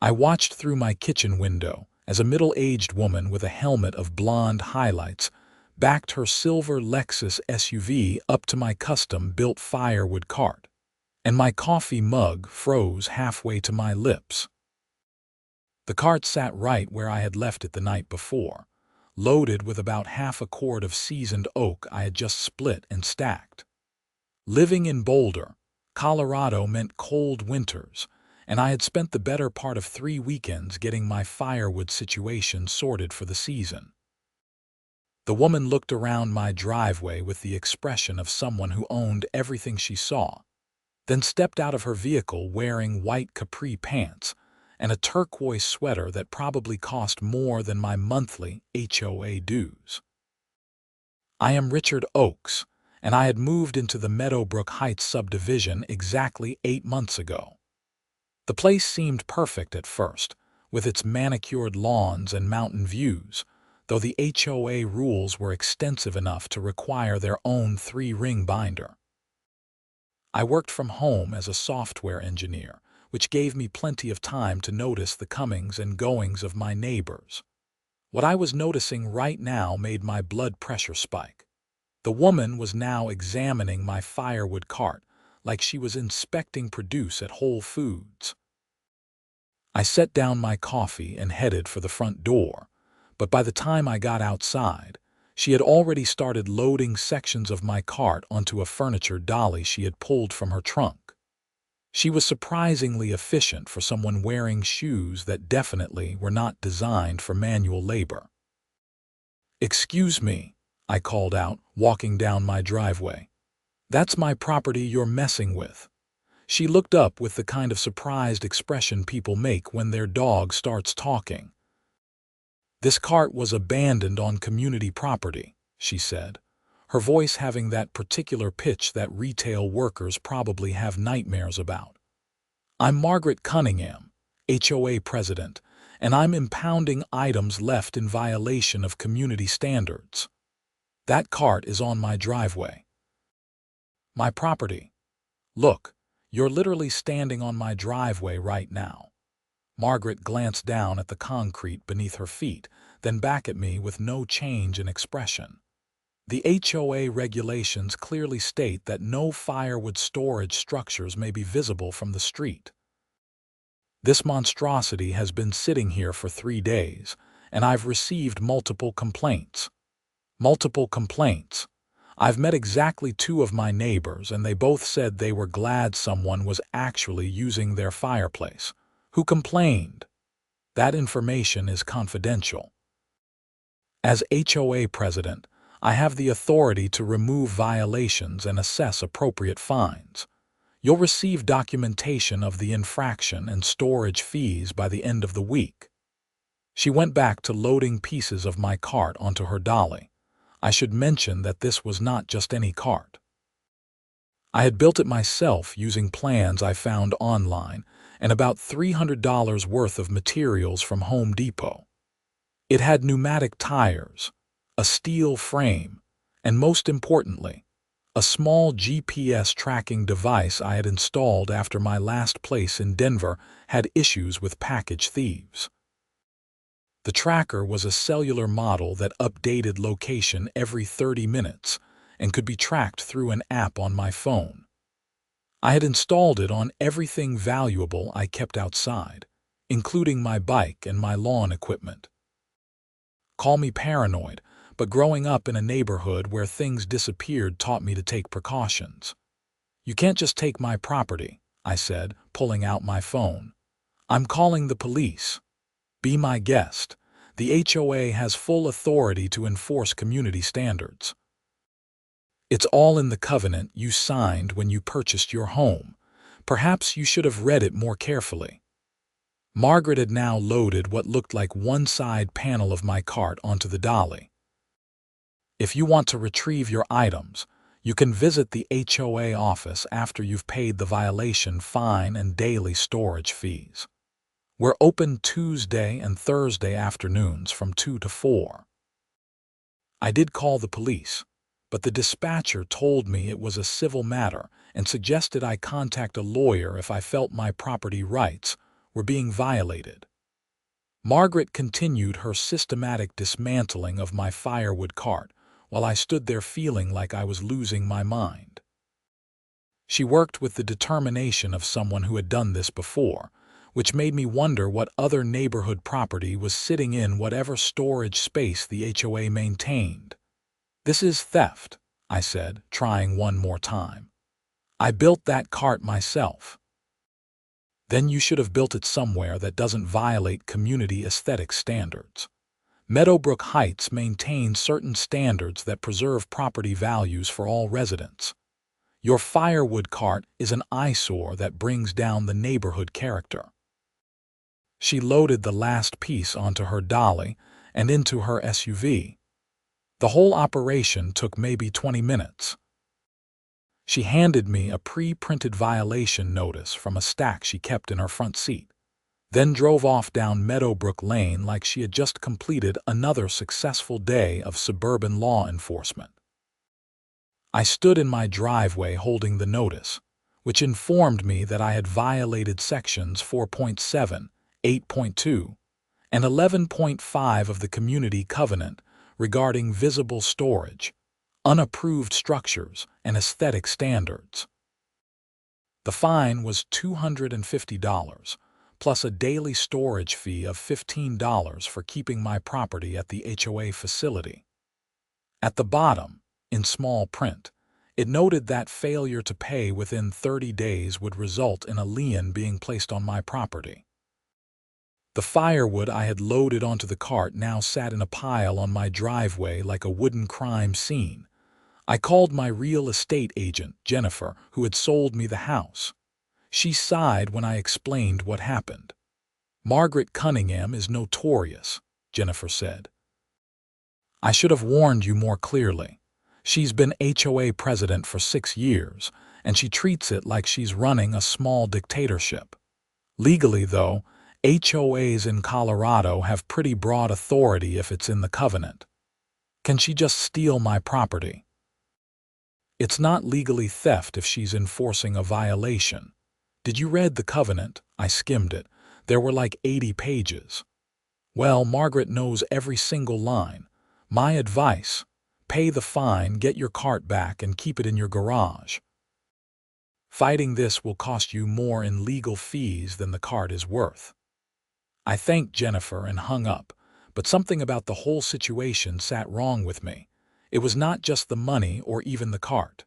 I watched through my kitchen window as a middle-aged woman with a helmet of blonde highlights backed her silver Lexus SUV up to my custom-built Firewood cart, and my coffee mug froze halfway to my lips. The cart sat right where I had left it the night before, loaded with about half a cord of seasoned oak I had just split and stacked. Living in Boulder, Colorado meant cold winters, and I had spent the better part of 3 weekends getting my firewood situation sorted for the season. The woman looked around my driveway with the expression of someone who owned everything she saw, then stepped out of her vehicle wearing white capri pants and a turquoise sweater that probably cost more than my monthly HOA dues. I am Richard Oakes, and I had moved into the Meadowbrook Heights subdivision exactly 8 months ago. The place seemed perfect at first, with its manicured lawns and mountain views, though the HOA rules were extensive enough to require their own 3-ring binder. I worked from home as a software engineer, which gave me plenty of time to notice the comings and goings of my neighbors. What I was noticing right now made my blood pressure spike. The woman was now examining my firewood cart like she was inspecting produce at Whole Foods. I set down my coffee and headed for the front door, but by the time I got outside, she had already started loading sections of my cart onto a furniture dolly she had pulled from her trunk. She was surprisingly efficient for someone wearing shoes that definitely were not designed for manual labor. "Excuse me," I called out, walking down my driveway. "That's my property you're messing with." She looked up with the kind of surprised expression people make when their dog starts talking. "This cart was abandoned on community property," she said, her voice having that particular pitch that retail workers probably have nightmares about. "I'm Margaret Cunningham, HOA president, and I'm impounding items left in violation of community standards. That cart is on my driveway." "My property. Look, you're literally standing on my driveway right now." Margaret glanced down at the concrete beneath her feet, then back at me with no change in expression. "The HOA regulations clearly state that no firewood storage structures may be visible from the street. This monstrosity has been sitting here for 3 days, and I've received multiple complaints. Multiple complaints. I've met exactly 2 of my neighbors, and they both said they were glad someone was actually using their fireplace. Who complained? That information is confidential. As HOA president, I have the authority to remove violations and assess appropriate fines. You'll receive documentation of the infraction and storage fees by the end of the week." She went back to loading pieces of my cart onto her dolly. I should mention that this was not just any cart. I had built it myself using plans I found online and about $300 worth of materials from Home Depot. It had pneumatic tires, a steel frame, and most importantly, a small GPS tracking device I had installed after my last place in Denver had issues with package thieves. The tracker was a cellular model that updated location every 30 minutes and could be tracked through an app on my phone. I had installed it on everything valuable I kept outside, including my bike and my lawn equipment. Call me paranoid, but growing up in a neighborhood where things disappeared taught me to take precautions. "You can't just take my property," I said, pulling out my phone. "I'm calling the police. Be my guest. The HOA has full authority to enforce community standards. It's all in the covenant you signed when you purchased your home. Perhaps you should have read it more carefully." Margaret had now loaded what looked like one side panel of my cart onto the dolly. "If you want to retrieve your items, you can visit the HOA office after you've paid the violation fine and daily storage fees. We're open Tuesday and Thursday afternoons from 2 to 4. I did call the police, but the dispatcher told me it was a civil matter and suggested I contact a lawyer if I felt my property rights were being violated. Margaret continued her systematic dismantling of my firewood cart while I stood there feeling like I was losing my mind. She worked with the determination of someone who had done this before, which made me wonder what other neighborhood property was sitting in whatever storage space the HOA maintained. "This is theft," I said, trying one more time. "I built that cart myself." "Then you should have built it somewhere that doesn't violate community aesthetic standards. Meadowbrook Heights maintains certain standards that preserve property values for all residents. Your firewood cart is an eyesore that brings down the neighborhood character." She loaded the last piece onto her dolly and into her SUV. The whole operation took maybe 20 minutes. She handed me a pre-printed violation notice from a stack she kept in her front seat, then drove off down Meadowbrook Lane like she had just completed another successful day of suburban law enforcement. I stood in my driveway holding the notice, which informed me that I had violated sections 4.7, 8.2, and 11.5 of the Community Covenant regarding visible storage, unapproved structures, and aesthetic standards. The fine was $250, plus a daily storage fee of $15 for keeping my property at the HOA facility. At the bottom, in small print, it noted that failure to pay within 30 days would result in a lien being placed on my property. The firewood I had loaded onto the cart now sat in a pile on my driveway like a wooden crime scene. I called my real estate agent, Jennifer, who had sold me the house. She sighed when I explained what happened. "Margaret Cunningham is notorious," Jennifer said. "I should have warned you more clearly. She's been HOA president for 6 years, and she treats it like she's running a small dictatorship. Legally, though, HOAs in Colorado have pretty broad authority if it's in the covenant. Can she just steal my property? It's not legally theft if she's enforcing a violation. Did you read the covenant?" I skimmed it. There were like 80 pages. "Well, Margaret knows every single line. My advice: pay the fine, get your cart back, and keep it in your garage. Fighting this will cost you more in legal fees than the cart is worth." I thanked Jennifer and hung up, but something about the whole situation sat wrong with me. It was not just the money or even the cart.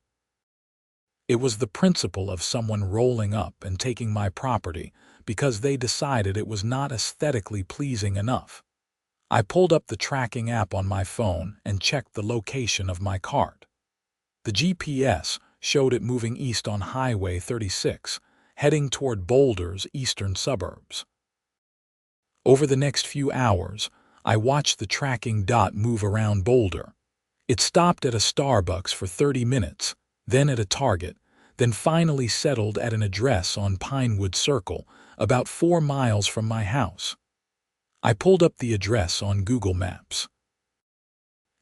It was the principle of someone rolling up and taking my property because they decided it was not aesthetically pleasing enough. I pulled up the tracking app on my phone and checked the location of my cart. The GPS showed it moving east on Highway 36, heading toward Boulder's eastern suburbs. Over the next few hours, I watched the tracking dot move around Boulder. It stopped at a Starbucks for 30 minutes, then at a Target, then finally settled at an address on Pinewood Circle, about 4 miles from my house. I pulled up the address on Google Maps.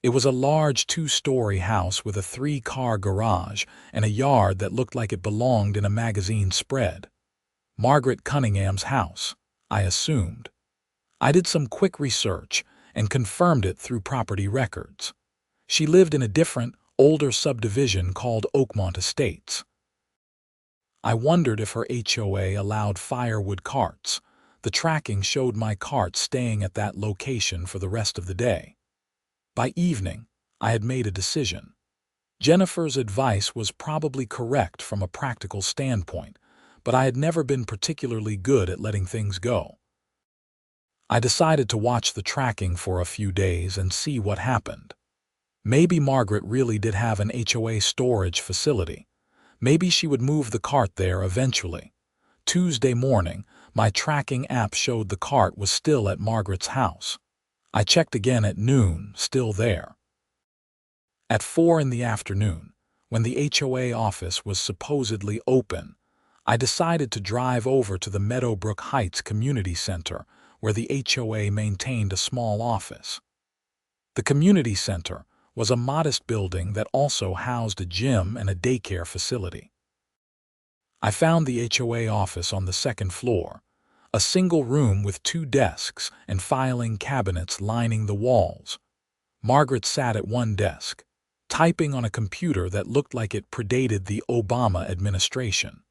It was a large 2-story house with a 3-car garage and a yard that looked like it belonged in a magazine spread. Margaret Cunningham's house, I assumed. I did some quick research and confirmed it through property records. She lived in a different, older subdivision called Oakmont Estates. I wondered if her HOA allowed firewood carts. The tracking showed my cart staying at that location for the rest of the day. By evening, I had made a decision. Jennifer's advice was probably correct from a practical standpoint, but I had never been particularly good at letting things go. I decided to watch the tracking for a few days and see what happened. Maybe Margaret really did have an HOA storage facility. Maybe she would move the cart there eventually. Tuesday morning, my tracking app showed the cart was still at Margaret's house. I checked again at noon, still there. At 4 in the afternoon, when the HOA office was supposedly open, I decided to drive over to the Meadowbrook Heights Community Center, where the HOA maintained a small office. The community center was a modest building that also housed a gym and a daycare facility. I found the HOA office on the 2nd floor, A single room with 2 desks and filing cabinets lining the walls. Margaret sat at one desk, typing on a computer that looked like it predated the Obama administration.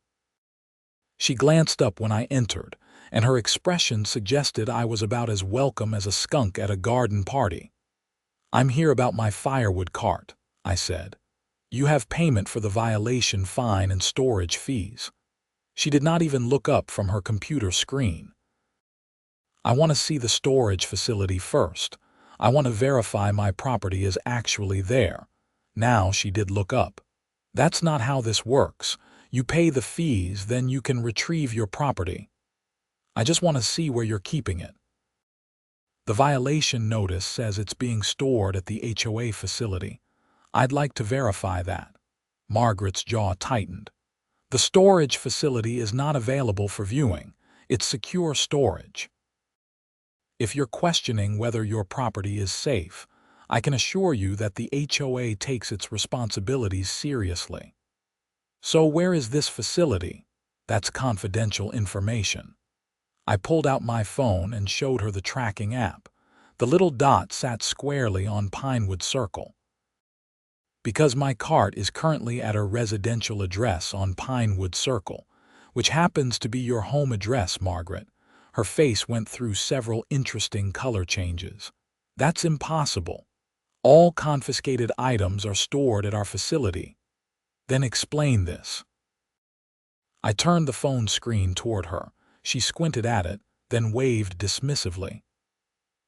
She glanced up when I entered, and her expression suggested I was about as welcome as a skunk at a garden party. "I'm here about my firewood cart," I said. "You have payment for the violation fine and storage fees." She did not even look up from her computer screen. "I want to see the storage facility first. I want to verify my property is actually there." Now she did look up. "That's not how this works. You pay the fees, then you can retrieve your property. I just want to see where you're keeping it." "The violation notice says it's being stored at the HOA facility. I'd like to verify that." Margaret's jaw tightened. "The storage facility is not available for viewing. It's secure storage. If you're questioning whether your property is safe, I can assure you that the HOA takes its responsibilities seriously." "So where is this facility?" "That's confidential information." I pulled out my phone and showed her the tracking app. The little dot sat squarely on Pinewood Circle. "Because my cart is currently at a residential address on Pinewood Circle, which happens to be your home address, Margaret." Her face went through several interesting color changes. "That's impossible. All confiscated items are stored at our facility." "Then explain this." I turned the phone screen toward her. She squinted at it, then waved dismissively.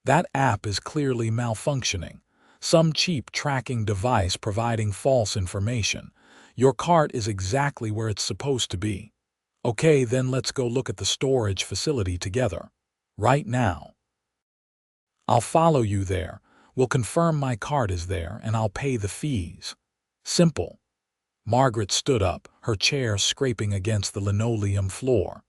"That app is clearly malfunctioning. Some cheap tracking device providing false information. Your cart is exactly where it's supposed to be." "Okay, then let's go look at the storage facility together. Right now." "I'll follow you there. We'll confirm my cart is there, and I'll pay the fees. Simple." Margaret stood up, her chair scraping against the linoleum floor.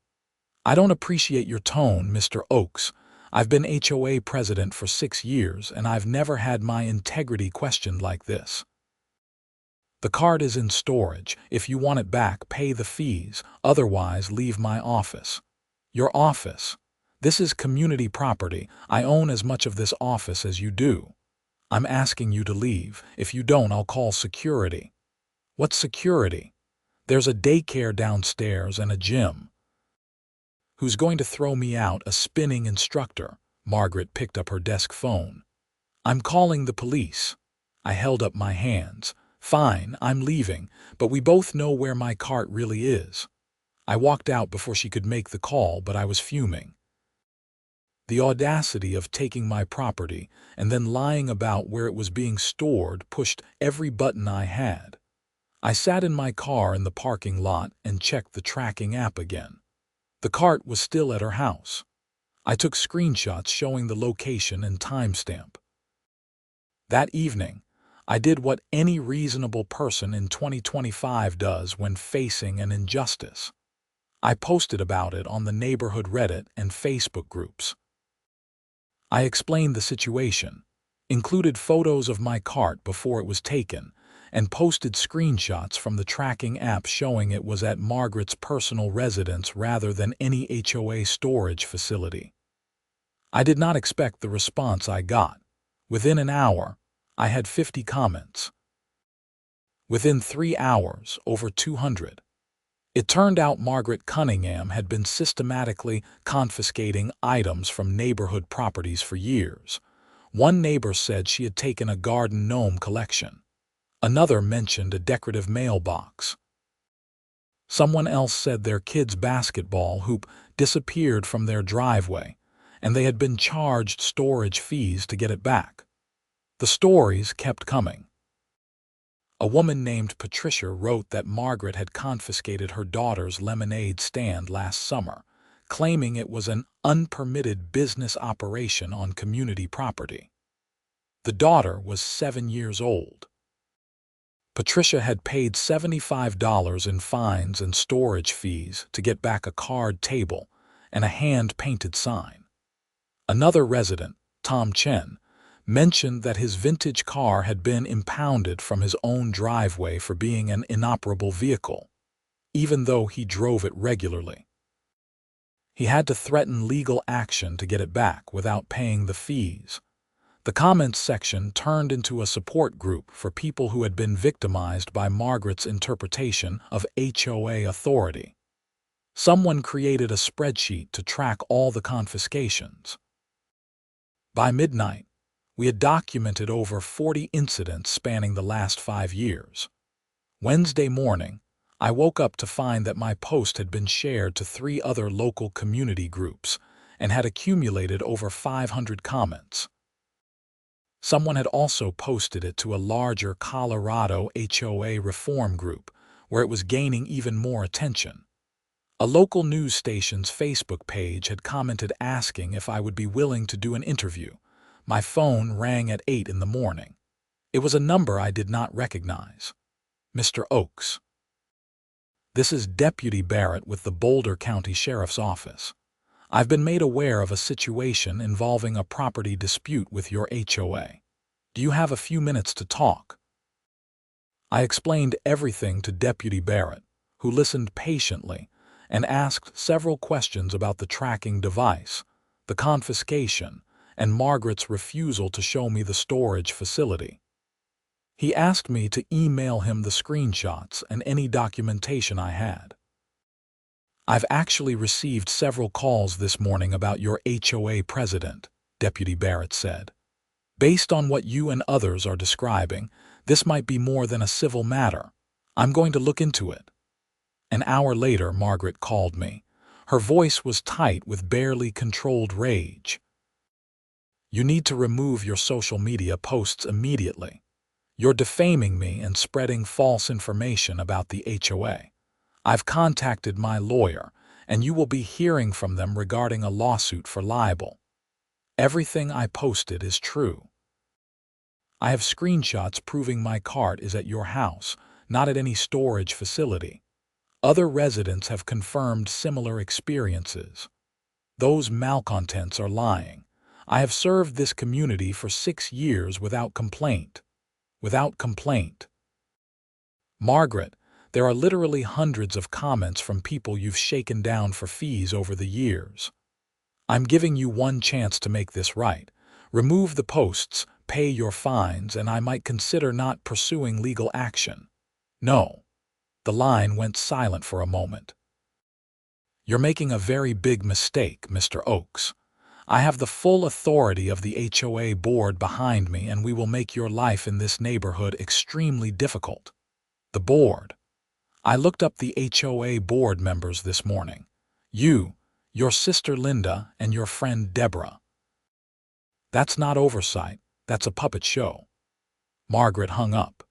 "I don't appreciate your tone, Mr. Oakes. I've been HOA president for 6 years, and I've never had my integrity questioned like this. The cart is in storage. If you want it back, pay the fees. Otherwise, leave my office." "Your office? This is community property. I own as much of this office as you do. I'm asking you to leave. If you don't, I'll call security." "What security? There's a daycare downstairs and a gym." "Who's going to throw me out, a spinning instructor?" Margaret picked up her desk phone. "I'm calling the police." I held up my hands. "Fine, I'm leaving, but we both know where my cart really is." I walked out before she could make the call, but I was fuming. The audacity of taking my property and then lying about where it was being stored pushed every button I had. I sat in my car in the parking lot and checked the tracking app again. The cart was still at her house. I took screenshots showing the location and timestamp. That evening, I did what any reasonable person in 2025 does when facing an injustice. I posted about it on the neighborhood Reddit and Facebook groups. I explained the situation, included photos of my cart before it was taken, and posted screenshots from the tracking app showing it was at Margaret's personal residence rather than any HOA storage facility. I did not expect the response I got. Within an hour, I had 50 comments. Within 3 hours, over 200. It turned out Margaret Cunningham had been systematically confiscating items from neighborhood properties for years. One neighbor said she had taken a garden gnome collection. Another mentioned a decorative mailbox. Someone else said their kid's basketball hoop disappeared from their driveway, and they had been charged storage fees to get it back. The stories kept coming. A woman named Patricia wrote that Margaret had confiscated her daughter's lemonade stand last summer, claiming it was an unpermitted business operation on community property. The daughter was 7 years old. Patricia had paid $75 in fines and storage fees to get back a card table and a hand-painted sign. Another resident, Tom Chen, mentioned that his vintage car had been impounded from his own driveway for being an inoperable vehicle, even though he drove it regularly. He had to threaten legal action to get it back without paying the fees. The comments section turned into a support group for people who had been victimized by Margaret's interpretation of HOA authority. Someone created a spreadsheet to track all the confiscations. By midnight, we had documented over 40 incidents spanning the last 5 years. Wednesday morning, I woke up to find that my post had been shared to 3 other local community groups and had accumulated over 500 comments. Someone had also posted it to a larger Colorado HOA reform group, where it was gaining even more attention. A local news station's Facebook page had commented asking if I would be willing to do an interview. My phone rang at 8 in the morning. It was a number I did not recognize. Mr. Oakes. This is Deputy Barrett with the Boulder County Sheriff's Office. I've been made aware of a situation involving a property dispute with your HOA. Do you have a few minutes to talk? I explained everything to Deputy Barrett, who listened patiently and asked several questions about the tracking device, the confiscation, and Margaret's refusal to show me the storage facility. He asked me to email him the screenshots and any documentation I had. I've actually received several calls this morning about your HOA president, Deputy Barrett said. Based on what you and others are describing, this might be more than a civil matter. I'm going to look into it. An hour later, Margaret called me. Her voice was tight with barely controlled rage. You need to remove your social media posts immediately. You're defaming me and spreading false information about the HOA. I've contacted my lawyer, and you will be hearing from them regarding a lawsuit for libel. Everything I posted is true. I have screenshots proving my cart is at your house, not at any storage facility. Other residents have confirmed similar experiences. Those malcontents are lying. I have served this community for 6 years without complaint. Margaret, there are literally hundreds of comments from people you've shaken down for fees over the years. I'm giving you one chance to make this right. Remove the posts, pay your fines, and I might consider not pursuing legal action. No. The line went silent for a moment. You're making a very big mistake, Mr. Oakes. I have the full authority of the HOA board behind me, and we will make your life in this neighborhood extremely difficult. The board. I looked up the HOA board members this morning. You, your sister Linda, and your friend Deborah. That's not oversight, that's a puppet show. Margaret hung up.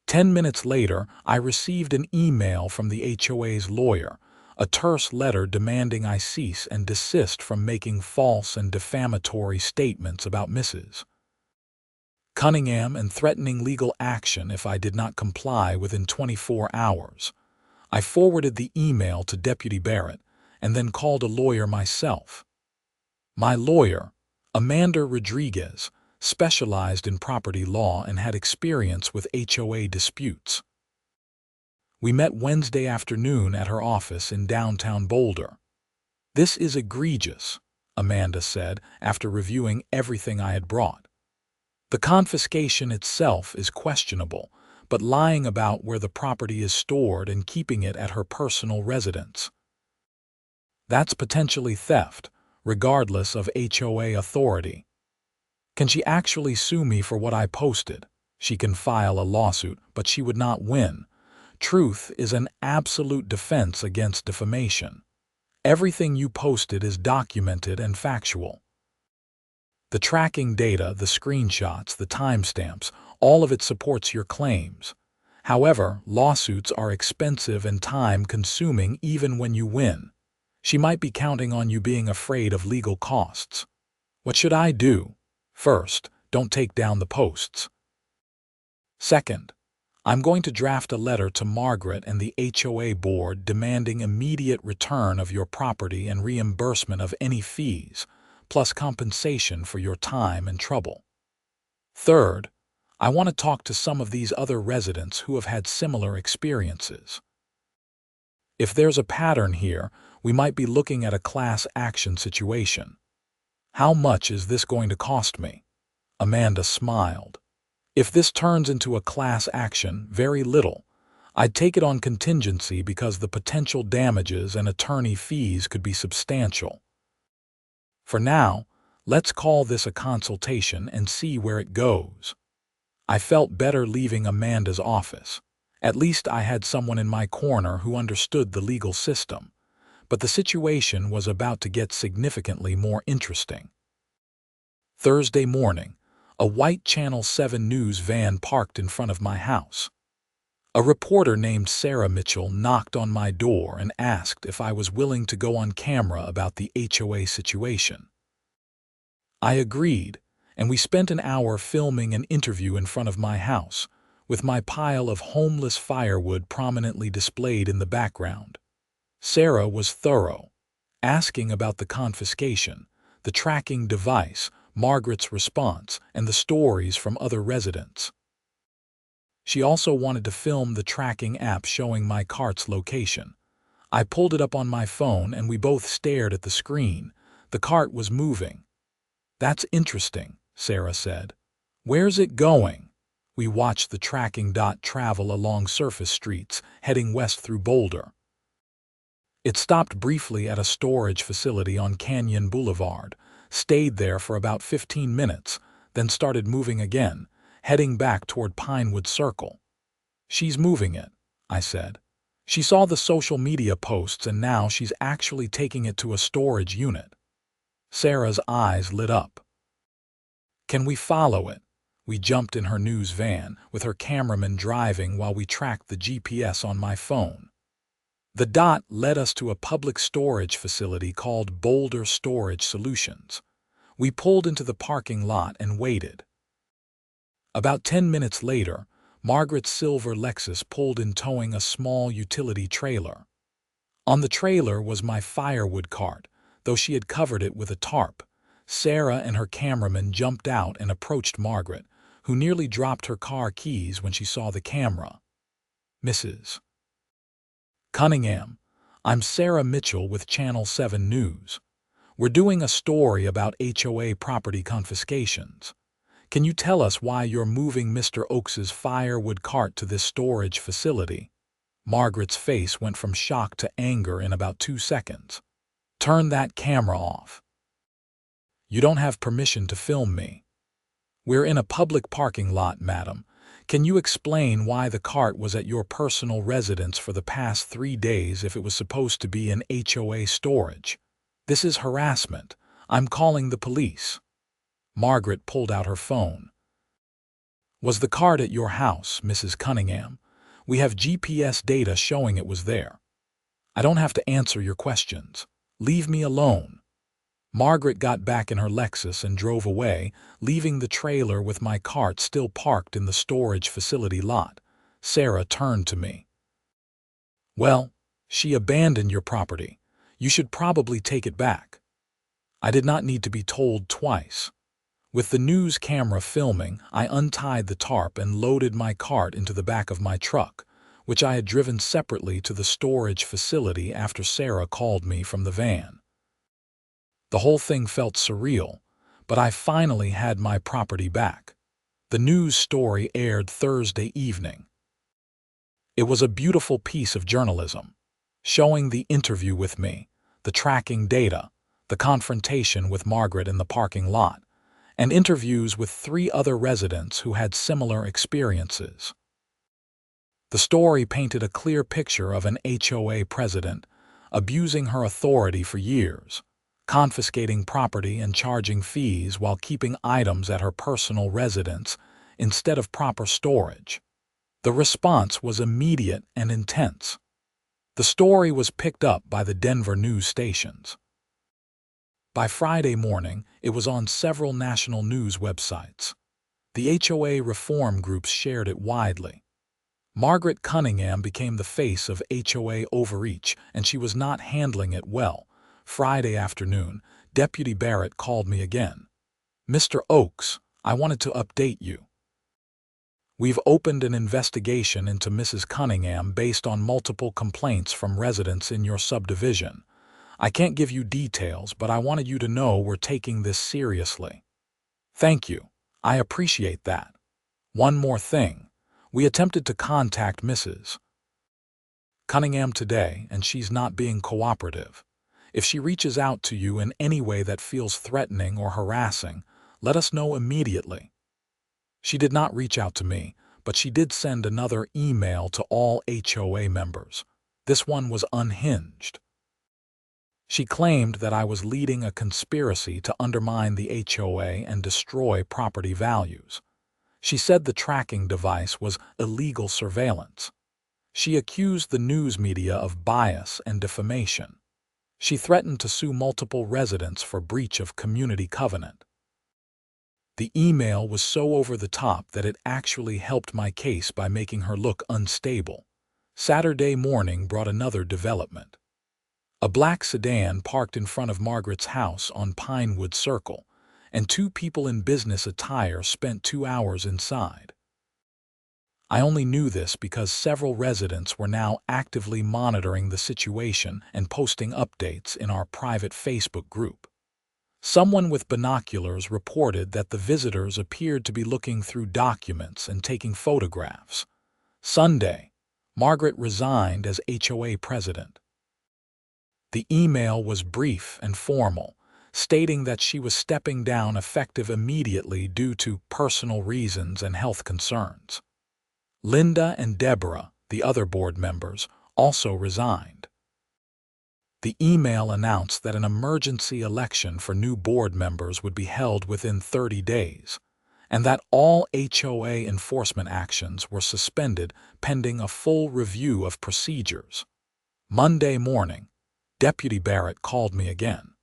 10 minutes later, I received an email from the HOA's lawyer, a terse letter demanding I cease and desist from making false and defamatory statements about Mrs. Cunningham and threatening legal action if I did not comply within 24 hours. I forwarded the email to Deputy Barrett and then called a lawyer myself. My lawyer, Amanda Rodriguez, specialized in property law and had experience with HOA disputes. We met Wednesday afternoon at her office in downtown Boulder. This is egregious, Amanda said after reviewing everything I had brought. The confiscation itself is questionable, but lying about where the property is stored and keeping it at her personal residence. That's potentially theft, regardless of HOA authority. Can she actually sue me for what I posted? She can file a lawsuit, but she would not win. Truth is an absolute defense against defamation. Everything you posted is documented and factual. The tracking data, the screenshots, the timestamps, all of it supports your claims. However, lawsuits are expensive and time-consuming even when you win. She might be counting on you being afraid of legal costs. What should I do? First, don't take down the posts. Second, I'm going to draft a letter to Margaret and the HOA board demanding immediate return of your property and reimbursement of any fees, plus compensation for your time and trouble. Third, I want to talk to some of these other residents who have had similar experiences. If there's a pattern here, We might be looking at a class action situation. How much is this going to cost me? Amanda smiled. If this turns into a class action, very little. I'd take it on contingency because the potential damages and attorney fees could be substantial. For now, let's call this a consultation and see where it goes. I felt better leaving Amanda's office. At least I had someone in my corner who understood the legal system. But the situation was about to get significantly more interesting. Thursday morning, a white Channel 7 News van parked in front of my house. A reporter named Sarah Mitchell knocked on my door and asked if I was willing to go on camera about the HOA situation. I agreed, and we spent an hour filming an interview in front of my house, with my pile of homeless firewood prominently displayed in the background. Sarah was thorough, asking about the confiscation, the tracking device, Margaret's response, and the stories from other residents. She also wanted to film the tracking app showing my cart's location. I pulled it up on my phone and we both stared at the screen. The cart was moving. "That's interesting," Sarah said. "Where's it going?" We watched the tracking dot travel along surface streets, heading west through Boulder. It stopped briefly at a storage facility on Canyon Boulevard, stayed there for about 15 minutes, then started moving again, heading back toward Pinewood Circle. "She's moving it," I said. "She saw the social media posts and now she's actually taking it to a storage unit." Sarah's eyes lit up. "Can we follow it?" We jumped in her news van, with her cameraman driving while we tracked the GPS on my phone. The dot led us to a public storage facility called Boulder Storage Solutions. We pulled into the parking lot and waited. About 10 minutes later, Margaret's silver Lexus pulled in towing a small utility trailer. On the trailer was my firewood cart, though she had covered it with a tarp. Sarah and her cameraman jumped out and approached Margaret, who nearly dropped her car keys when she saw the camera. "Mrs. Cunningham, I'm Sarah Mitchell with Channel 7 News. We're doing a story about HOA property confiscations. Can you tell us why you're moving Mr. Oakes's firewood cart to this storage facility?" Margaret's face went from shock to anger in about 2 seconds. "Turn that camera off. You don't have permission to film me." "We're in a public parking lot, madam. Can you explain why the cart was at your personal residence for the past 3 days if it was supposed to be in HOA storage? This is harassment. I'm calling the police." Margaret pulled out her phone. "Was the cart at your house, Mrs. Cunningham? We have GPS data showing it was there." "I don't have to answer your questions. Leave me alone." Margaret got back in her Lexus and drove away, leaving the trailer with my cart still parked in the storage facility lot. Sarah turned to me. "Well, she abandoned your property. You should probably take it back." I did not need to be told twice. With the news camera filming, I untied the tarp and loaded my cart into the back of my truck, which I had driven separately to the storage facility after Sarah called me from the van. The whole thing felt surreal, but I finally had my property back. The news story aired Thursday evening. It was a beautiful piece of journalism, showing the interview with me, the tracking data, the confrontation with Margaret in the parking lot, and interviews with 3 other residents who had similar experiences. The story painted a clear picture of an HOA president abusing her authority for years, confiscating property and charging fees while keeping items at her personal residence instead of proper storage. The response was immediate and intense. The story was picked up by the Denver news stations. By Friday morning, it was on several national news websites. The HOA reform groups shared it widely. Margaret Cunningham became the face of HOA overreach, and she was not handling it well. Friday afternoon, Deputy Barrett called me again. "Mr. Oakes, I wanted to update you. We've opened an investigation into Mrs. Cunningham based on multiple complaints from residents in your subdivision. I can't give you details, but I wanted you to know we're taking this seriously. Thank you. I appreciate that. One more thing. We attempted to contact Mrs. Cunningham today, and she's not being cooperative. If she reaches out to you in any way that feels threatening or harassing, let us know immediately. She did not reach out to me, but she did send another email to all HOA members. This one was unhinged. She claimed that I was leading a conspiracy to undermine the HOA and destroy property values. She said the tracking device was illegal surveillance. She accused the news media of bias and defamation. She threatened to sue multiple residents for breach of community covenant. The email was so over the top that it actually helped my case by making her look unstable. Saturday morning brought another development. A black sedan parked in front of Margaret's house on Pinewood Circle, and two people in business attire spent 2 hours inside. I only knew this because several residents were now actively monitoring the situation and posting updates in our private Facebook group. Someone with binoculars reported that the visitors appeared to be looking through documents and taking photographs. Sunday, Margaret resigned as HOA president. The email was brief and formal, stating that she was stepping down effective immediately due to personal reasons and health concerns. Linda and Deborah, the other board members, also resigned. The email announced that an emergency election for new board members would be held within 30 days, and that all HOA enforcement actions were suspended pending a full review of procedures. Monday morning, Deputy Barrett called me again.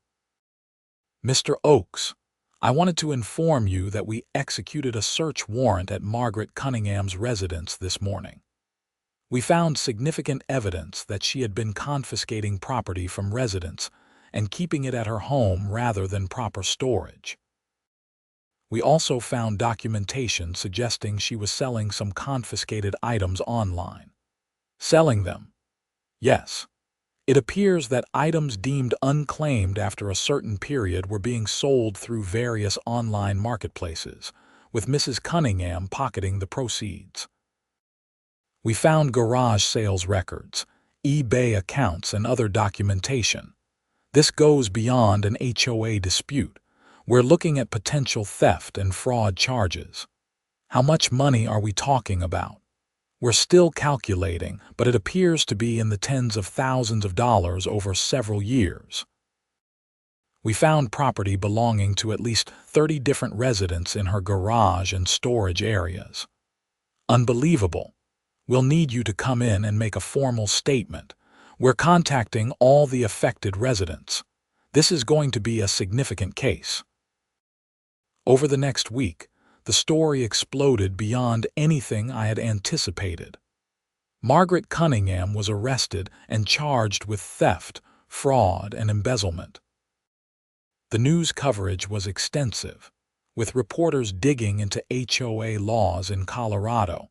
Mr. Oakes, I wanted to inform you that we executed a search warrant at Margaret Cunningham's residence this morning. We found significant evidence that she had been confiscating property from residents and keeping it at her home rather than proper storage. We also found documentation suggesting she was selling some confiscated items online. Selling them? Yes. It appears that items deemed unclaimed after a certain period were being sold through various online marketplaces, with Mrs. Cunningham pocketing the proceeds. We found garage sales records, eBay accounts, and other documentation. This goes beyond an HOA dispute. We're looking at potential theft and fraud charges. How much money are we talking about? We're still calculating, but it appears to be in the tens of thousands of dollars over several years. We found property belonging to at least 30 different residents in her garage and storage areas. Unbelievable. We'll need you to come in and make a formal statement. We're contacting all the affected residents. This is going to be a significant case. Over the next week, the story exploded beyond anything I had anticipated. Margaret Cunningham was arrested and charged with theft, fraud, and embezzlement. The news coverage was extensive, with reporters digging into HOA laws in Colorado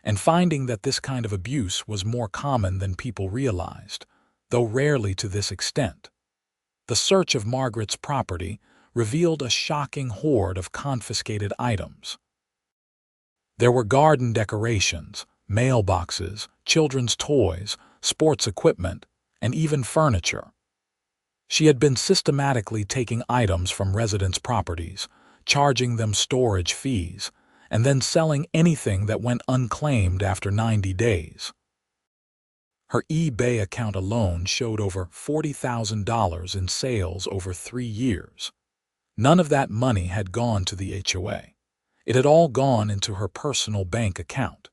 and finding that this kind of abuse was more common than people realized, though rarely to this extent. The search of Margaret's property revealed a shocking hoard of confiscated items. There were garden decorations, mailboxes, children's toys, sports equipment, and even furniture. She had been systematically taking items from residents' properties, charging them storage fees, and then selling anything that went unclaimed after 90 days. Her eBay account alone showed over $40,000 in sales over 3 years. None of that money had gone to the HOA. It had all gone into her personal bank account.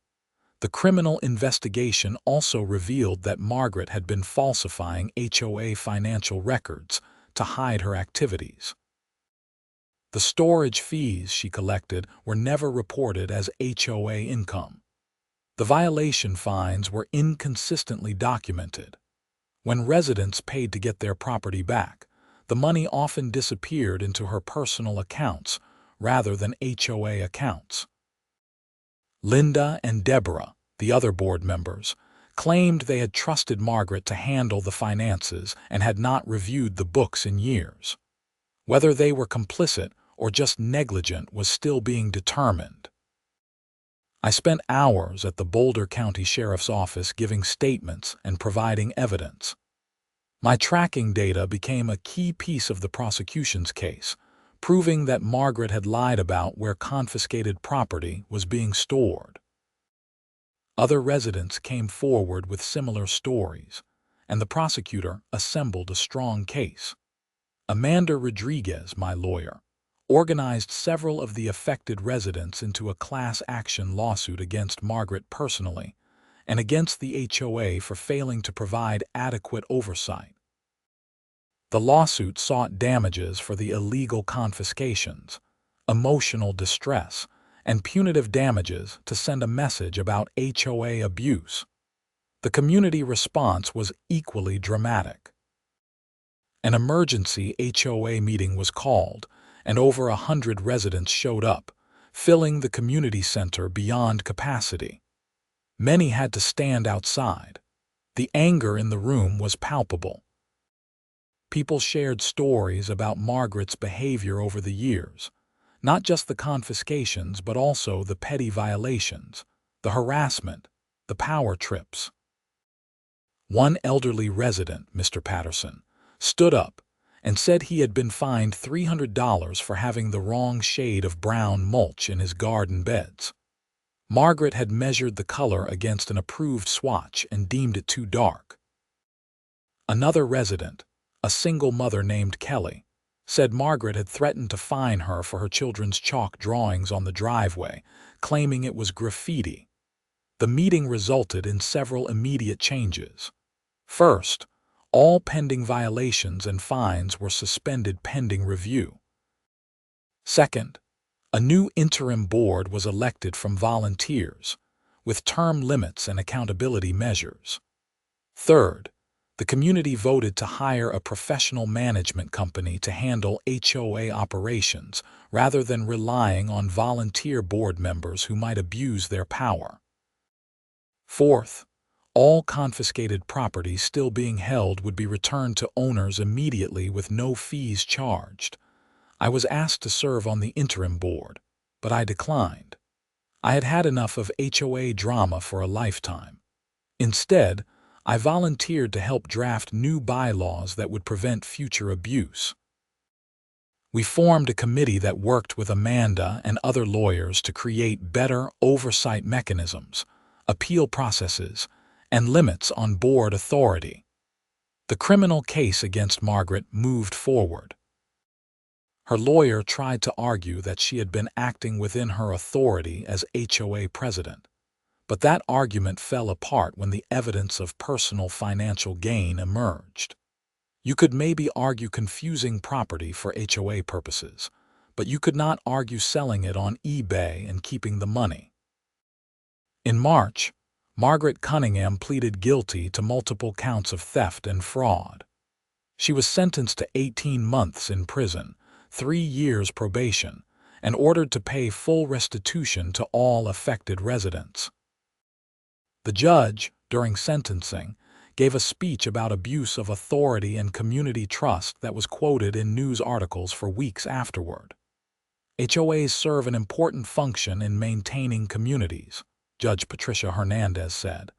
The criminal investigation also revealed that Margaret had been falsifying HOA financial records to hide her activities. The storage fees she collected were never reported as HOA income. The violation fines were inconsistently documented. When residents paid to get their property back, the money often disappeared into her personal accounts rather than HOA accounts. Linda and Deborah, the other board members, claimed they had trusted Margaret to handle the finances and had not reviewed the books in years. Whether they were complicit or just negligent was still being determined. I spent hours at the Boulder County Sheriff's Office giving statements and providing evidence. My tracking data became a key piece of the prosecution's case, proving that Margaret had lied about where confiscated property was being stored. Other residents came forward with similar stories, and the prosecutor assembled a strong case. Amanda Rodriguez, my lawyer, organized several of the affected residents into a class action lawsuit against Margaret personally and against the HOA for failing to provide adequate oversight. The lawsuit sought damages for the illegal confiscations, emotional distress, and punitive damages to send a message about HOA abuse. The community response was equally dramatic. An emergency HOA meeting was called, and over 100 residents showed up, filling the community center beyond capacity. Many had to stand outside. The anger in the room was palpable. People shared stories about Margaret's behavior over the years, not just the confiscations but also the petty violations, the harassment, the power trips. One elderly resident, Mr. Patterson, stood up and said he had been fined $300 for having the wrong shade of brown mulch in his garden beds. Margaret had measured the color against an approved swatch and deemed it too dark. Another resident, a single mother named Kelly, said Margaret had threatened to fine her for her children's chalk drawings on the driveway, claiming it was graffiti. The meeting resulted in several immediate changes. First, all pending violations and fines were suspended pending review. Second, a new interim board was elected from volunteers, with term limits and accountability measures. Third, the community voted to hire a professional management company to handle HOA operations rather than relying on volunteer board members who might abuse their power. Fourth, all confiscated property still being held would be returned to owners immediately with no fees charged. I was asked to serve on the interim board, but I declined. I had had enough of HOA drama for a lifetime. Instead, I volunteered to help draft new bylaws that would prevent future abuse. We formed a committee that worked with Amanda and other lawyers to create better oversight mechanisms, appeal processes, and limits on board authority. The criminal case against Margaret moved forward. Her lawyer tried to argue that she had been acting within her authority as HOA president, but that argument fell apart when the evidence of personal financial gain emerged. You could maybe argue confusing property for HOA purposes, but you could not argue selling it on eBay and keeping the money. In March, Margaret Cunningham pleaded guilty to multiple counts of theft and fraud. She was sentenced to 18 months in prison, 3 years probation, and ordered to pay full restitution to all affected residents. The judge, during sentencing, gave a speech about abuse of authority and community trust that was quoted in news articles for weeks afterward. HOAs serve an important function in maintaining communities, Judge Patricia Hernandez said,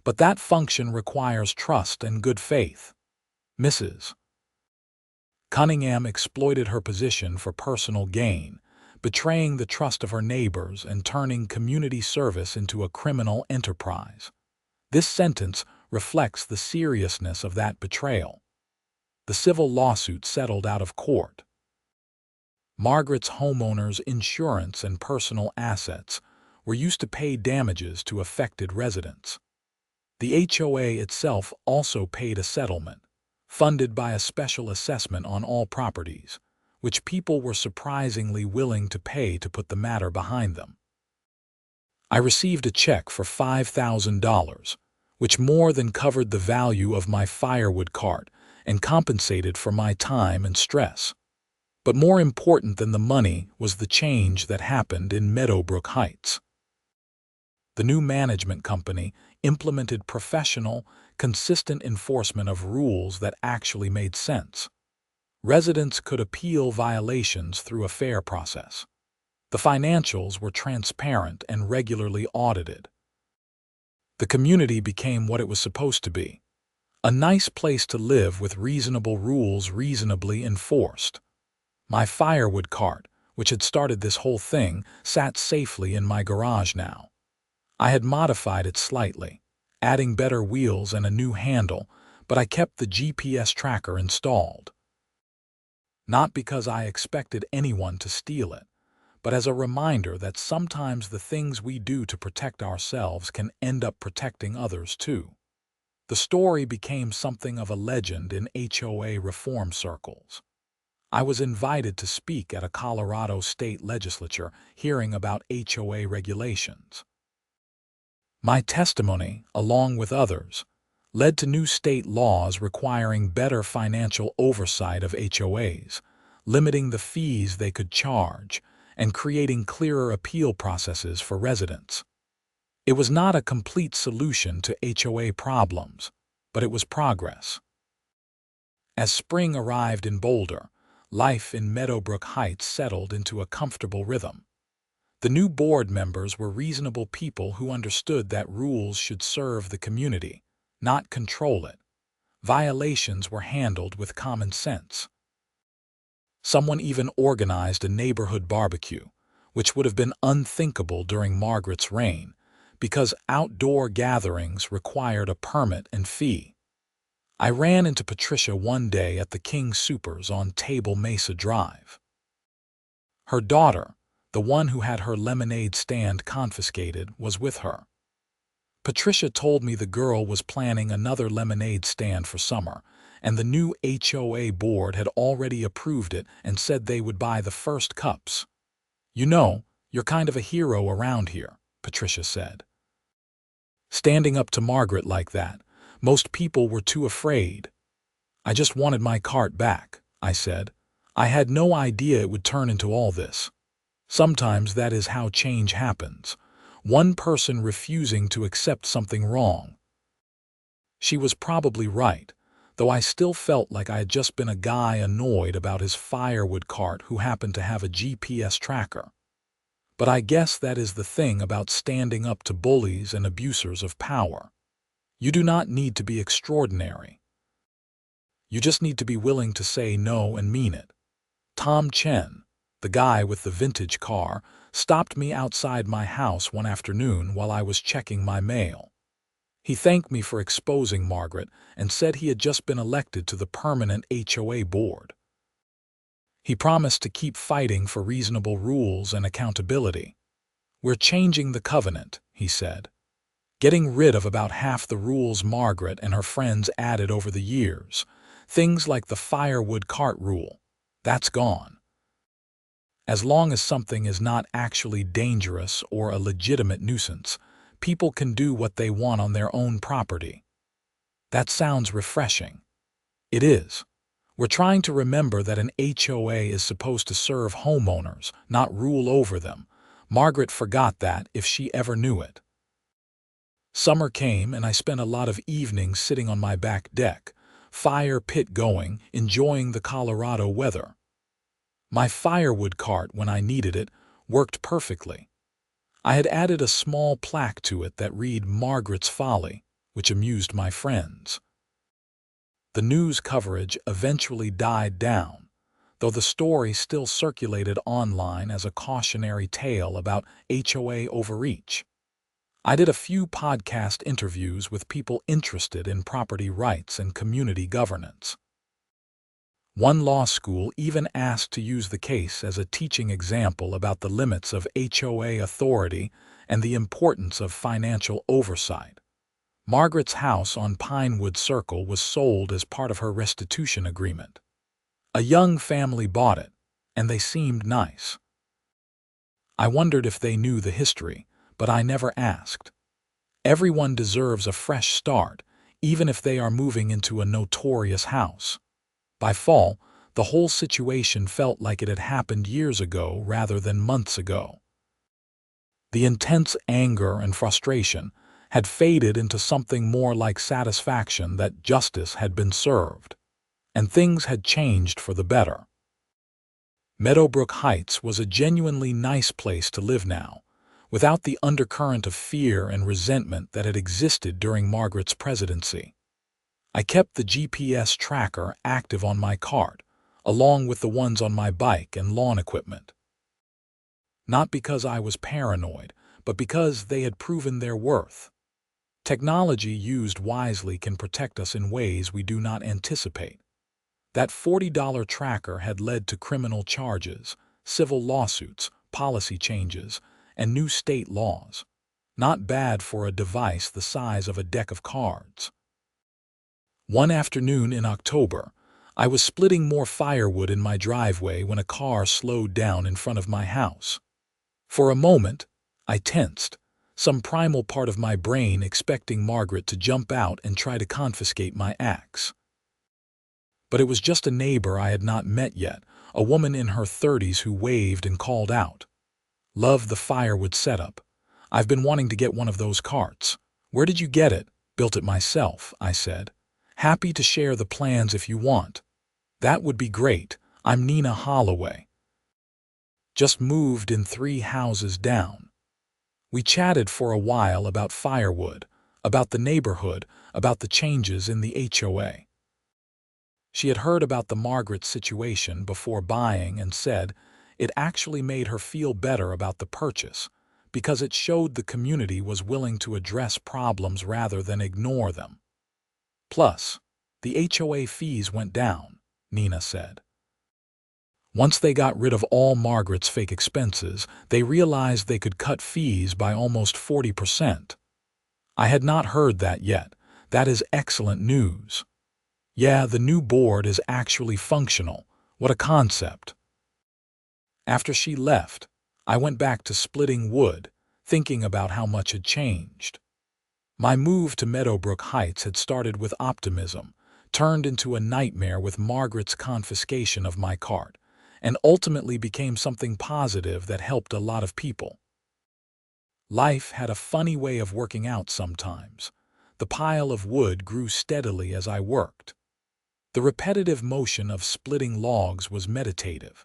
but that function requires trust and good faith. Mrs. Cunningham exploited her position for personal gain, betraying the trust of her neighbors and turning community service into a criminal enterprise. This sentence reflects the seriousness of that betrayal. The civil lawsuit settled out of court. Margaret's homeowners' insurance and personal assets were used to pay damages to affected residents. The HOA itself also paid a settlement, funded by a special assessment on all properties, which people were surprisingly willing to pay to put the matter behind them. I received a check for $5,000, which more than covered the value of my firewood cart and compensated for my time and stress. But more important than the money was the change that happened in Meadowbrook Heights. The new management company implemented professional, consistent enforcement of rules that actually made sense. Residents could appeal violations through a fair process. The financials were transparent and regularly audited. The community became what it was supposed to be: a nice place to live with reasonable rules reasonably enforced. My firewood cart, which had started this whole thing, sat safely in my garage now. I had modified it slightly, adding better wheels and a new handle, but I kept the GPS tracker installed. Not because I expected anyone to steal it, but as a reminder that sometimes the things we do to protect ourselves can end up protecting others too. The story became something of a legend in HOA reform circles. I was invited to speak at a Colorado state legislature hearing about HOA regulations. My testimony, along with others, led to new state laws requiring better financial oversight of HOAs, limiting the fees they could charge, and creating clearer appeal processes for residents. It was not a complete solution to HOA problems, but it was progress. As spring arrived in Boulder, life in Meadowbrook Heights settled into a comfortable rhythm. The new board members were reasonable people who understood that rules should serve the community, not control it. Violations were handled with common sense. Someone even organized a neighborhood barbecue, which would have been unthinkable during Margaret's reign, because outdoor gatherings required a permit and fee. I ran into Patricia one day at the King Soopers on Table Mesa Drive. Her daughter, the one who had her lemonade stand confiscated, was with her. Patricia told me the girl was planning another lemonade stand for summer, and the new HOA board had already approved it and said they would buy the first cups. "You know, you're kind of a hero around here," Patricia said. Standing up to Margaret like that, most people were too afraid. "I just wanted my cart back," I said. "I had no idea it would turn into all this." Sometimes that is how change happens. One person refusing to accept something wrong. She was probably right, though I still felt like I had just been a guy annoyed about his firewood cart who happened to have a GPS tracker. But I guess that is the thing about standing up to bullies and abusers of power. You do not need to be extraordinary. You just need to be willing to say no and mean it. Tom Chen, the guy with the vintage car, stopped me outside my house one afternoon while I was checking my mail. He thanked me for exposing Margaret and said he had just been elected to the permanent HOA board. He promised to keep fighting for reasonable rules and accountability. "We're changing the covenant," he said. "Getting rid of about half the rules Margaret and her friends added over the years. Things like the firewood cart rule. That's gone. As long as something is not actually dangerous or a legitimate nuisance, people can do what they want on their own property." That sounds refreshing. It is. We're trying to remember that an HOA is supposed to serve homeowners, not rule over them. Margaret forgot that if she ever knew it. Summer came and I spent a lot of evenings sitting on my back deck, fire pit going, enjoying the Colorado weather. My firewood cart, when I needed it, worked perfectly. I had added a small plaque to it that read "Margaret's Folly," which amused my friends. The news coverage eventually died down, though the story still circulated online as a cautionary tale about HOA overreach. I did a few podcast interviews with people interested in property rights and community governance. One law school even asked to use the case as a teaching example about the limits of HOA authority and the importance of financial oversight. Margaret's house on Pinewood Circle was sold as part of her restitution agreement. A young family bought it, and they seemed nice. I wondered if they knew the history, but I never asked. Everyone deserves a fresh start, even if they are moving into a notorious house. By fall, the whole situation felt like it had happened years ago rather than months ago. The intense anger and frustration had faded into something more like satisfaction that justice had been served, and things had changed for the better. Meadowbrook Heights was a genuinely nice place to live now, without the undercurrent of fear and resentment that had existed during Margaret's presidency. I kept the GPS tracker active on my cart, along with the ones on my bike and lawn equipment. Not because I was paranoid, but because they had proven their worth. Technology used wisely can protect us in ways we do not anticipate. That $40 tracker had led to criminal charges, civil lawsuits, policy changes, and new state laws. Not bad for a device the size of a deck of cards. One afternoon in October, I was splitting more firewood in my driveway when a car slowed down in front of my house. For a moment, I tensed, some primal part of my brain expecting Margaret to jump out and try to confiscate my axe. But it was just a neighbor I had not met yet, a woman in her 30s who waved and called out. "Love the firewood setup. I've been wanting to get one of those carts. Where did you get it?" "Built it myself," I said. "Happy to share the plans if you want." "That would be great. I'm Nina Holloway. Just moved in 3 houses down." We chatted for a while about firewood, about the neighborhood, about the changes in the HOA. She had heard about the Margaret situation before buying and said it actually made her feel better about the purchase because it showed the community was willing to address problems rather than ignore them. Plus, the HOA fees went down, Nina said. Once they got rid of all Margaret's fake expenses, they realized they could cut fees by almost 40%. I had not heard that yet. That is excellent news. Yeah, the new board is actually functional. What a concept. After she left, I went back to splitting wood, thinking about how much had changed. My move to Meadowbrook Heights had started with optimism, turned into a nightmare with Margaret's confiscation of my cart, and ultimately became something positive that helped a lot of people. Life had a funny way of working out sometimes. The pile of wood grew steadily as I worked. The repetitive motion of splitting logs was meditative.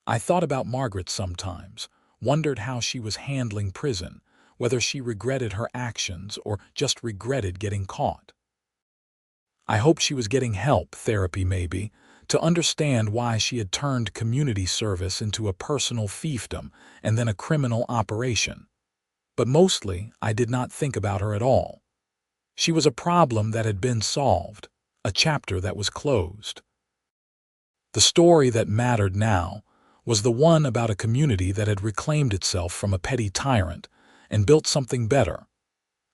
I thought about Margaret sometimes, wondered how she was handling prison, whether she regretted her actions or just regretted getting caught. I hoped she was getting help, therapy maybe, to understand why she had turned community service into a personal fiefdom and then a criminal operation. But mostly, I did not think about her at all. She was a problem that had been solved, a chapter that was closed. The story that mattered now was the one about a community that had reclaimed itself from a petty tyrant and built something better.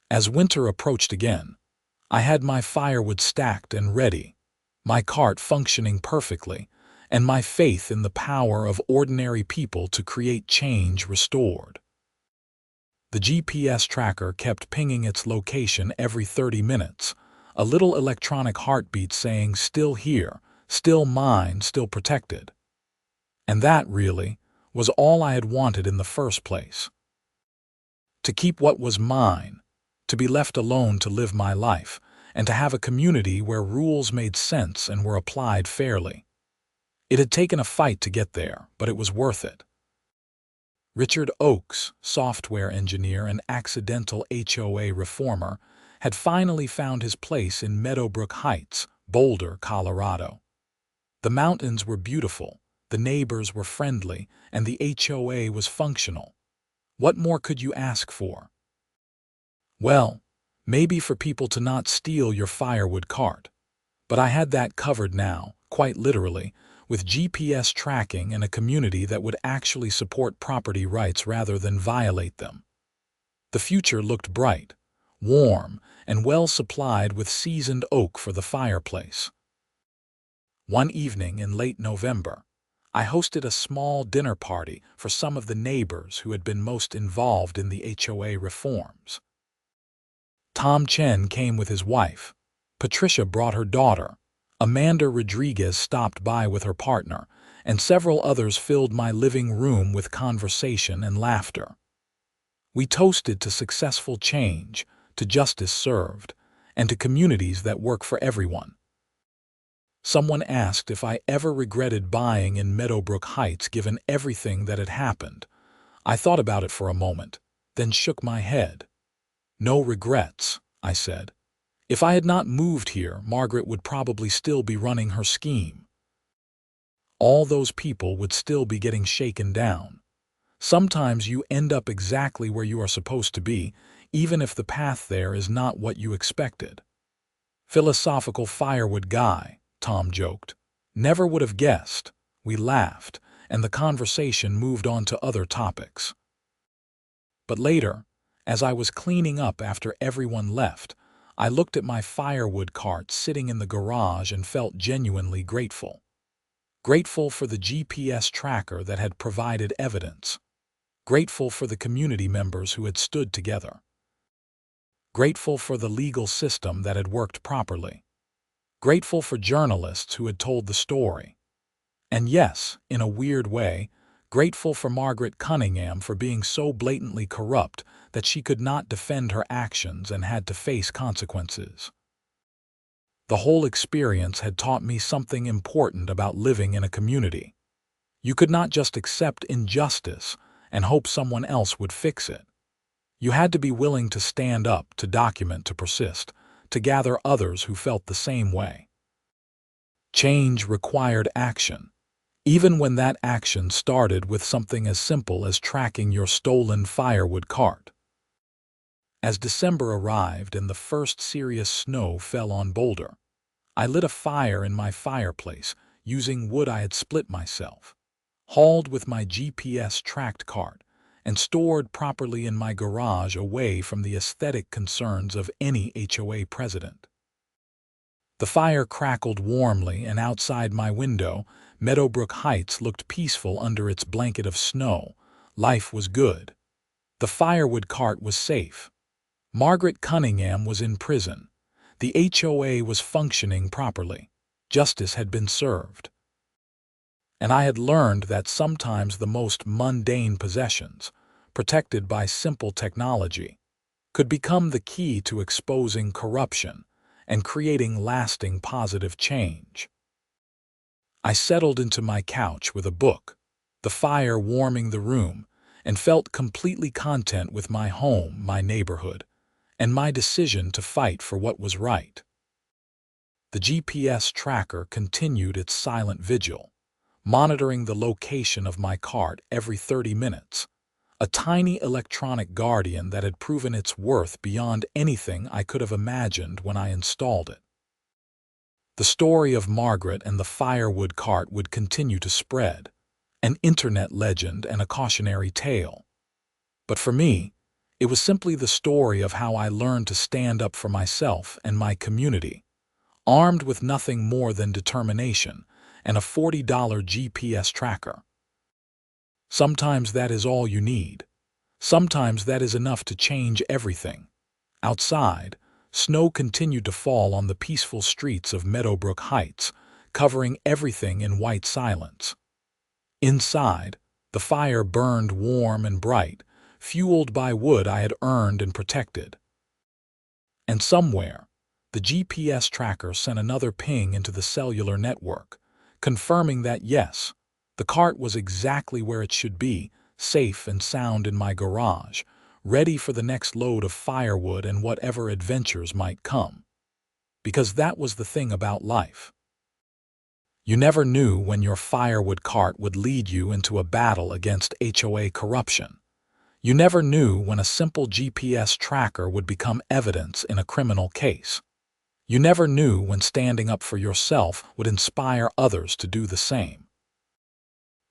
As winter approached again, I had my firewood stacked and ready, my cart functioning perfectly, and my faith in the power of ordinary people to create change restored. The GPS tracker kept pinging its location every 30 minutes, a little electronic heartbeat saying, "Still here, still mine, still protected." And that, really, was all I had wanted in the first place. To keep what was mine, to be left alone to live my life, and to have a community where rules made sense and were applied fairly. It had taken a fight to get there, but it was worth it. Richard Oakes, software engineer and accidental HOA reformer, had finally found his place in Meadowbrook Heights, Boulder, Colorado. The mountains were beautiful, the neighbors were friendly, and the HOA was functional. What more could you ask for? Well, maybe for people to not steal your firewood cart. But I had that covered now, quite literally, with GPS tracking and a community that would actually support property rights rather than violate them. The future looked bright, warm, and well supplied with seasoned oak for the fireplace. One evening in late November, I hosted a small dinner party for some of the neighbors who had been most involved in the HOA reforms. Tom Chen came with his wife. Patricia brought her daughter. Amanda Rodriguez stopped by with her partner, and several others filled my living room with conversation and laughter. We toasted to successful change, to justice served, and to communities that work for everyone. Someone asked if I ever regretted buying in Meadowbrook Heights given everything that had happened. I thought about it for a moment, then shook my head. No regrets, I said. If I had not moved here, Margaret would probably still be running her scheme. All those people would still be getting shaken down. Sometimes you end up exactly where you are supposed to be, even if the path there is not what you expected. Philosophical firewood guy, Tom joked. Never would have guessed. We laughed, and the conversation moved on to other topics. But later, as I was cleaning up after everyone left, I looked at my firewood cart sitting in the garage and felt genuinely grateful. Grateful for the GPS tracker that had provided evidence. Grateful for the community members who had stood together. Grateful for the legal system that had worked properly. Grateful for journalists who had told the story. And yes, in a weird way, grateful for Margaret Cunningham for being so blatantly corrupt that she could not defend her actions and had to face consequences. The whole experience had taught me something important about living in a community. You could not just accept injustice and hope someone else would fix it. You had to be willing to stand up, to document, to persist, to gather others who felt the same way. Change required action, even when that action started with something as simple as tracking your stolen firewood cart. As December arrived and the first serious snow fell on Boulder, I lit a fire in my fireplace using wood I had split myself, hauled with my GPS-tracked cart, and stored properly in my garage away from the aesthetic concerns of any HOA president. The fire crackled warmly, and outside my window, Meadowbrook Heights looked peaceful under its blanket of snow. Life was good. The firewood cart was safe. Margaret Cunningham was in prison. The HOA was functioning properly. Justice had been served. And I had learned that sometimes the most mundane possessions, protected by simple technology, could become the key to exposing corruption and creating lasting positive change. I settled into my couch with a book, the fire warming the room, and felt completely content with my home, my neighborhood, and my decision to fight for what was right. The GPS tracker continued its silent vigil, monitoring the location of my cart every 30 minutes, a tiny electronic guardian that had proven its worth beyond anything I could have imagined when I installed it. The story of Margaret and the firewood cart would continue to spread, an internet legend and a cautionary tale. But for me, it was simply the story of how I learned to stand up for myself and my community, armed with nothing more than determination and a $40 GPS tracker. Sometimes that is all you need. Sometimes that is enough to change everything. Outside, snow continued to fall on the peaceful streets of Meadowbrook Heights, covering everything in white silence. Inside, the fire burned warm and bright, fueled by wood I had earned and protected. And somewhere, the GPS tracker sent another ping into the cellular network, confirming that yes, the cart was exactly where it should be, safe and sound in my garage, ready for the next load of firewood and whatever adventures might come. Because that was the thing about life. You never knew when your firewood cart would lead you into a battle against HOA corruption. You never knew when a simple GPS tracker would become evidence in a criminal case. You never knew when standing up for yourself would inspire others to do the same.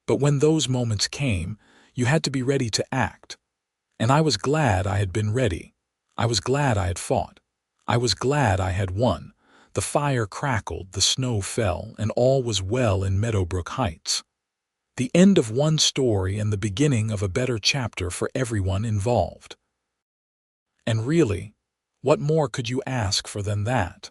But when those moments came, you had to be ready to act. And I was glad I had been ready. I was glad I had fought. I was glad I had won. The fire crackled, the snow fell, and all was well in Meadowbrook Heights. The end of one story and the beginning of a better chapter for everyone involved. And really, what more could you ask for than that?